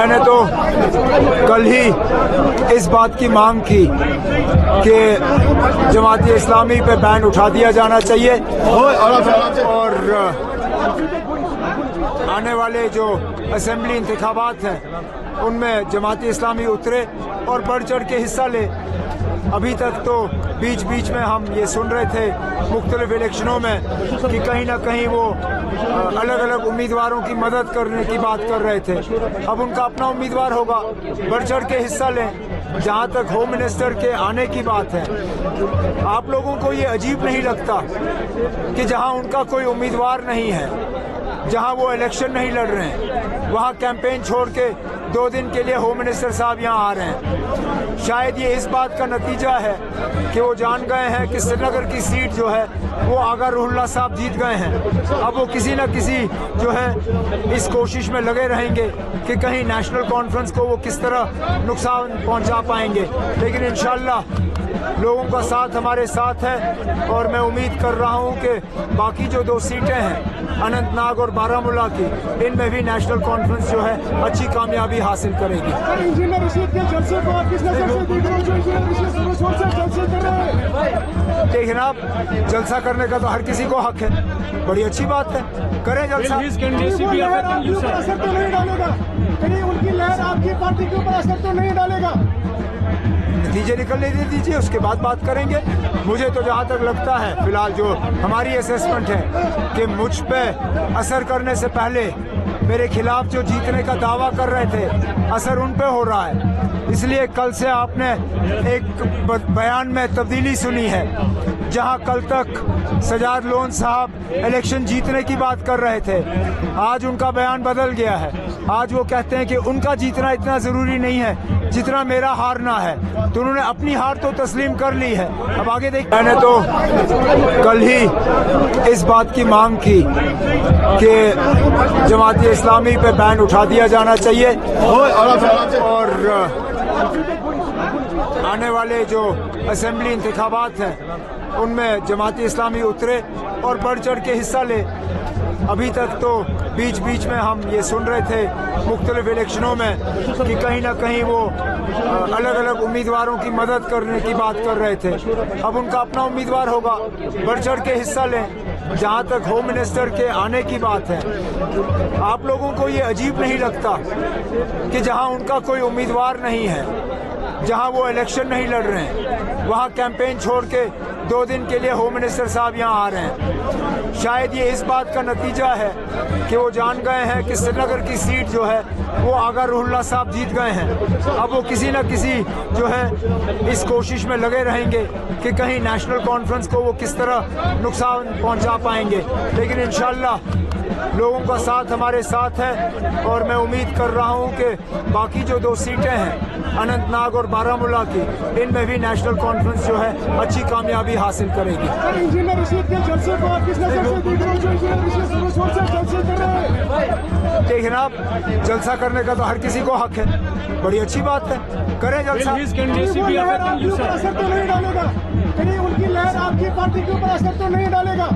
मैंने तो कल ही इस बात की मांग की कि जमात इस्लामी पे बैन उठा दिया जाना चाहिए और आने वाले जो असेंबली इंतखाबात हैं उनमें जमात इस्लामी उतरे और बढ़ चढ़ के हिस्सा ले। अभी तक तो बीच बीच में हम ये सुन रहे थे मुख्तलिफ इलेक्शनों में कि कहीं ना कहीं वो अलग अलग उम्मीदवारों की मदद करने की बात कर रहे थे। अब उनका अपना उम्मीदवार होगा, बढ़ चढ़ के हिस्सा लें। जहाँ तक होम मिनिस्टर के आने की बात है, आप लोगों को ये अजीब नहीं लगता कि जहाँ उनका कोई उम्मीदवार नहीं है, जहाँ वो इलेक्शन नहीं लड़ रहे हैं, वहाँ कैंपेन छोड़ के 2 दिन के लिए होम मिनिस्टर साहब यहाँ आ रहे हैं। शायद ये इस बात का नतीजा है कि वो जान गए हैं कि श्रीनगर की सीट जो है वो आगा रुहुल्लाह साहब जीत गए हैं। अब वो किसी न किसी जो है इस कोशिश में लगे रहेंगे कि कहीं नेशनल कॉन्फ्रेंस को वो किस तरह नुकसान पहुंचा पाएंगे। लेकिन इंशाल्लाह लोगों का साथ हमारे साथ है और मैं उम्मीद कर रहा हूं कि बाकी जो 2 सीटें हैं अनंतनाग और बारामूला की, इनमें भी नेशनल कॉन्फ्रेंस जो है अच्छी कामयाबी हासिल करेगी। देखिए आप, जलसा करने का तो हर किसी को हक है, बड़ी अच्छी बात है, करें जलसा। असर तो नहीं डालेगा, कहीं उनकी लहर आपकी पार्टी के ऊपर असर तो नहीं डालेगा। नतीजे निकलने दे दीजिए, उसके बाद बात करेंगे। मुझे तो जहाँ तक लगता है फिलहाल जो हमारी असेसमेंट है कि मुझ पे असर करने से पहले मेरे खिलाफ जो जीतने का दावा कर रहे थे असर उन पे हो रहा है। इसलिए कल से आपने एक बयान में तब्दीली सुनी है। जहां कल तक सजाद लोन साहब इलेक्शन जीतने की बात कर रहे थे, आज उनका बयान बदल गया है। आज वो कहते हैं कि उनका जीतना इतना जरूरी नहीं है जितना मेरा हारना है। तो उन्होंने अपनी हार तो तस्लीम कर ली है। अब आगे देख, मैंने तो कल ही इस बात की मांग की कि जमात इस्लामी पे बैन उठा दिया जाना चाहिए और आने वाले जो असेंबली इंतखाबात हैं उनमें जमात इस्लामी उतरे और बढ़ चढ़ के हिस्सा ले। अभी तक तो बीच बीच में हम ये सुन रहे थे मुख्तलिफ इलेक्शनों में कि कहीं ना कहीं वो अलग अलग उम्मीदवारों की मदद करने की बात कर रहे थे। अब उनका अपना उम्मीदवार होगा, बढ़ चढ़ के हिस्सा लें। जहाँ तक होम मिनिस्टर के आने की बात है, आप लोगों को ये अजीब नहीं लगता कि जहाँ उनका कोई उम्मीदवार नहीं है, जहाँ वो इलेक्शन नहीं लड़ रहे हैं, वहाँ कैंपेन छोड़ के 2 दिन के लिए होम मिनिस्टर साहब यहाँ आ रहे हैं। शायद ये इस बात का नतीजा है कि वो जान गए हैं कि श्रीनगर की सीट जो है वो आगा रुहुल्लाह साहब जीत गए हैं। अब वो किसी न किसी जो है इस कोशिश में लगे रहेंगे कि कहीं नेशनल कॉन्फ्रेंस को वो किस तरह नुकसान पहुंचा पाएंगे। लेकिन इंशाल्लाह लोगों का साथ हमारे साथ है और मैं उम्मीद कर रहा हूं कि बाकी जो 2 सीटें हैं अनंतनाग और बारामूला की, इनमें भी नेशनल कॉन्फ्रेंस जो है अच्छी कामयाबी हासिल करेगी। देखिए आप, जलसा करने का तो हर किसी को हक है, बड़ी अच्छी बात है, करें जलसा। असर तो नहीं डालेगा, कहीं उनकी लहर आपकी पार्टी के ऊपर असर तो नहीं डालेगा।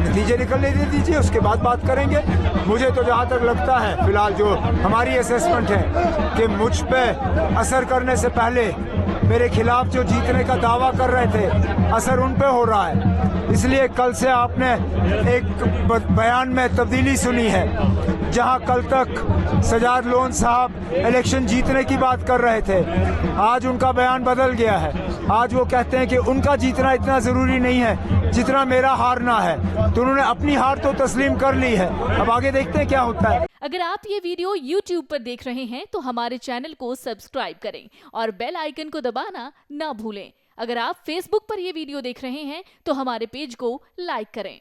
नतीजे निकलने दे दीजिए, उसके बाद बात करेंगे। मुझे तो जहाँ तक लगता है फिलहाल जो हमारी असेसमेंट है कि मुझ पे असर करने से पहले मेरे खिलाफ जो जीतने का दावा कर रहे थे असर उन पे हो रहा है। इसलिए कल से आपने एक बयान में तब्दीली सुनी है। जहां कल तक सजाद लोन साहब इलेक्शन जीतने की बात कर रहे थे, आज उनका बयान बदल गया है। आज वो कहते हैं कि उनका जीतना इतना जरूरी नहीं है जितना मेरा हारना है। तो उन्होंने अपनी हार तो तस्लीम कर ली है। अब आगे देखते हैं क्या होता है। अगर आप ये वीडियो YouTube पर देख रहे हैं तो हमारे चैनल को सब्सक्राइब करें और बेल आइकन को दबाना ना भूलें। अगर आप Facebook पर ये वीडियो देख रहे हैं तो हमारे पेज को लाइक करें।